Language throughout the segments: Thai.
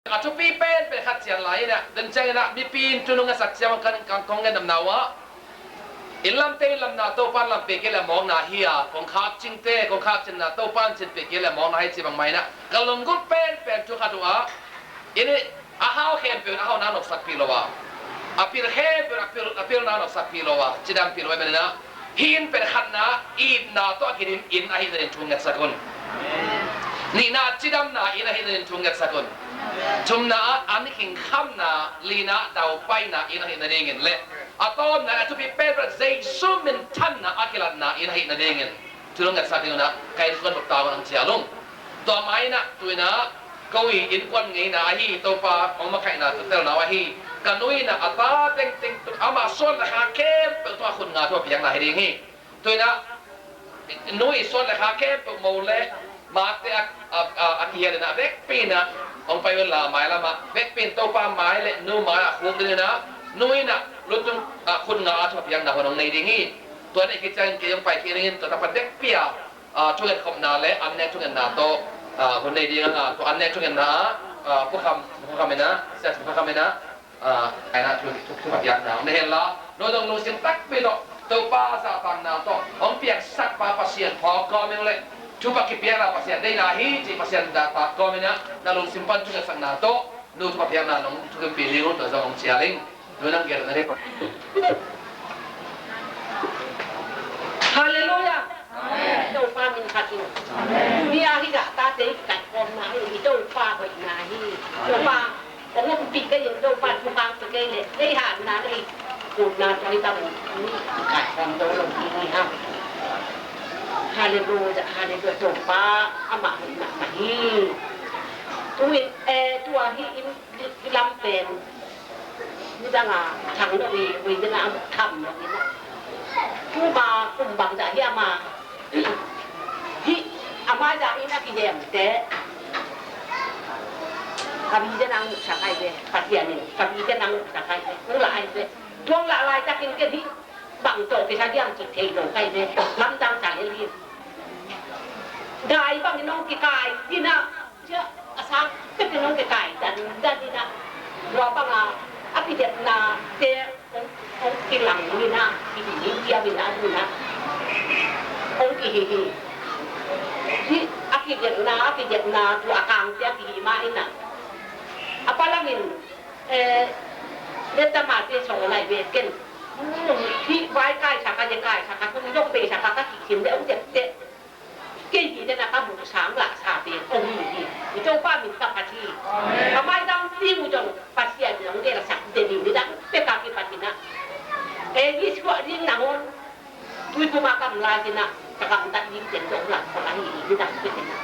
อาชุปีเป็นขัดเสียงไหลเนี่ยดันใจนะมีปีนจุนงสักเสียงกันกองเงินดำนาวะอินลำเตลำนาโตปันลำเปกเลมองนาเฮียของขาดจิงเตของขาดจินนาโตปันจินเปกเลมองนาให้จีบังไม่นะกำลังกุดเป็นจุขัดตัวอินอาฮาวเข้มเป็นอาฮาวนานอกสักปีโลวะอาพิลเข้มเป็นอาพิลนานอกสักปีโลวะจีดำปีโลวะเป็นนะหินเป็นขันนะอีดนาตัวกินอินอาฮิเดนชุงเงินสักคนนี่นาจีดำนาอินอาฮิเดนชุงเงินสักคนชุมนาอันนี้ขิงคำนาลีนาดาวไปนาอินอาฮิเดนเงินเละอาตอมนะทุกปีเป็นประเทศซูมินทันนะอากิลันนะอินให้นาเดงินทุลงกันสักทีนะใครทุกคนบอกตาวันอังเชียลงตัวไม้นะตัวนะก็อีอินควันไงนะฮีตัวปลาของมาใครนะตัวเตลนะว่าฮีกันนุ้ยนะอาตาเต็งตัวเอามาส่วนราคาเข้มเป็นตัวคนงาตัวเพียงนะให้ดีฮีตัวนะนุ้ยส่วนราคาเข้มเป็นโมเลมาเตะอาเกียร์นะเบ็กปีนะองไปเวลาไม้ละมาเบ็กปีนตัวปลาไม้เลยนู้ไม้อะคุ้มเลยนะนุ้ยนะรู้จังคุณงาชอบยังนะคนในดิ้งนี้ตัวนี้คิดจะยังไปที่นี่ตัวทัพเด็กเปียช่วยกันคมนาและอันนี้ช่วยกันนาโตคนในดิ้งนะตัวอันนี้ช่วยกันนาผู้คำนะเสียผู้คำนะไอ้นะทุกอย่างนะในเห็นละโดยต้องรู้สิ่งตักไปต่อตัวป้าสาตันนาโตองเปียกสักป้าปัสเซียนพอก็ไม่เลยชุบกิเปียกละปัสเซียนได้นาฮีจีปัสเซียนดาตาก็ไม่นะนาลงsimpanช่วยกันสักนาโตนู่ทุกอย่างนะน้องช่วยกันปีลิงตัวจะองเชียริงDoon kira na rin. Hallelujah. Ito pa min hatin. Niya higa tate kat kon na ito pa ko inahi. Ito pa kung pigay ito pa mukang pigay le. Dai han na dai kun na dai ta ni kat kon do lo ni ha. Hallelujah. Hallelujah. Ito pa ama na mahi. Tuwin tuwa hi lampenนี่จังอ่ะทางวีจะน่าทำแบบนี้นะผู้มากลุ่มบางจากที่อามาที่อามาจากนี้นะกินเดียมแต่ทำจะนั่งสักไอ้เด้ปัจจัยนี่ทำจะนั่งสักไอ้เด้นั่งหลายเด้ช่วงละลายจากกินกันที่บางโจไปใช้ยังจุดเทลงไอ้เด้ลำดังจากเอลีนได้บางน้องกี่กายที่น่ะเชื่ออาซังเป็นน้องกี่กายแต่ที่น่ะรอบางอ่ะapi dia na dia ong kilang ni na ini dia bina ni na ong hihi di api dia na tu akang dia hihi ma ina apalamin dia tamate so lai be ken thi vai kai saka ku yok be saka ka kim de ong de cái gì thế là các buổi sáng là xả tiền ông gì thì trong ba mình tập party mà mai đang đi một trong party là những cái là sẵn tiền đi đang tất cả cái party na cái gì gọi riêng nào tôi cũng mà cầm lại thì na các bạn đặt những tiền trong là các bạn gì đang cái tiền na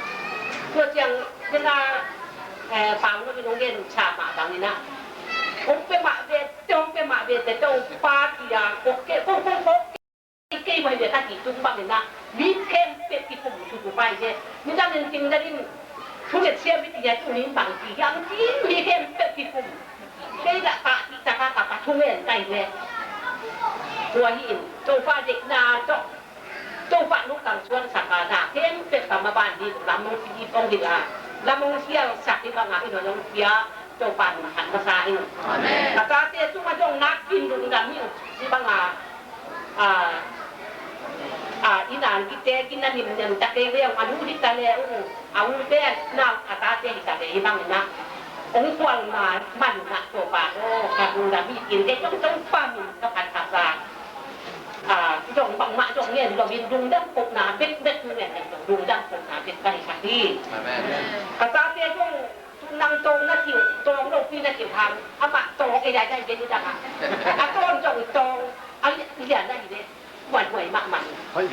tôi chẳng thế là phàm nó cái những cái xả mà bằng này na không phải mà về trong cái mà về để trong party à không cái mà về các chị tung bằng này naมีเข้มเป็ดที่ผมถูกไปใช่ไม่ได้จริงๆได้ทุกเสียวิทยาจุลินบางทีอย่างที่มีเข้มเป็ดที่ผมได้ละปะที่จะมากับทุเรียนใจเลยหัวหินโจฟ้าเด็กนาโจฟ้าลูกต่างชวนสักการะเข้มเป็ดสามบ้านดีลำมงที่ต้องดีละลำมงเที่ยวสักที่บางอย่างที่เราต้องเที่ยวโจฟ้าหันภาษาอินภาษาเตี้ยจุมาจงนักกินดูดังนี้ที่บางinaan kita kina ni men tak kaya yang anu di tale au be na ata te di tale ibang na ong kwal na man na to pa ka bu da mi kin te tong pa min ka kan ka sa jong bang ma jong ne lo bin dung dam pok na bet ne dung dam pok na bet kai sa ti amen ata te jong nang tong na ti tong lo pi na ti phang ama tong ai dai dai ben da ka ton jong tong ai ya na niหวยมากมัน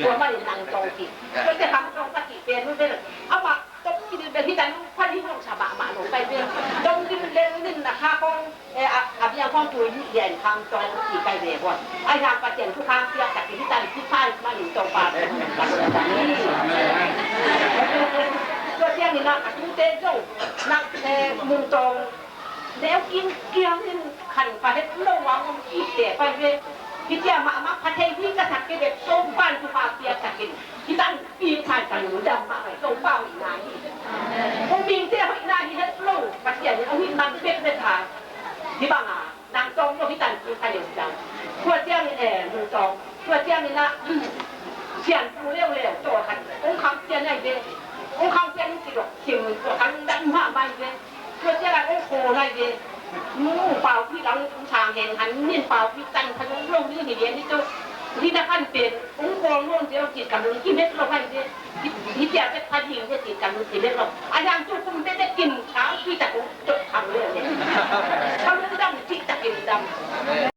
ตัวมันนางตองกิก็จะทำตองตะกี้เป็นนู่นเป็นเอามาต้องกินเป็นที่ดันพันที่ต้องฉบับมาลงไปเป็นต้องกินเล่นนิดนะคะของอาบิยังของตัวยี่เย็นทางตองกี่ไก่เดียบไอ้ทางประเจนทุกครั้งที่จากที่ดันที่พ่ายมาอยู่ตรงปากกันนี่ตัวเที่ยงนี่นะทุกเต้นงนักมุงตองแล้วกินเกี่ยวนี่ขันไปให้ระวังอีเตะไปเลย kita mak pakai ni ke sakit dek sompan tu pasti sakit kita pi thai kan lu dam mak sompau inai kong bing dia inai het lu pasti ada orang nan bet bet thai di bang ah nang song tu kita tu kai sedang tua dia ni lu song tua dia ni nak sian tu leo leo tu kan kong kham dia ni de kong kham dia ni tu sim tu kan dan mak mai de tua dia lah kong ho lai deมูเป่าพี่หลังชางเห็นหันเนียนเป่าพี่ตั้งขนมลงที่เรียนที่ตัวที่นักขันเป็นองค์กรล้วนเดียวจิตกำลังที่เม็ดลงไปเนี่ยที่เจ้าเป็นพันหินเนี่ยจิตกำลังที่เม็ดลงอาจารย์จุกุมได้กินเช้าพี่แต่ผมจดทำเลยเนี่ยเขาเรื่องดำจิตตะกินดำ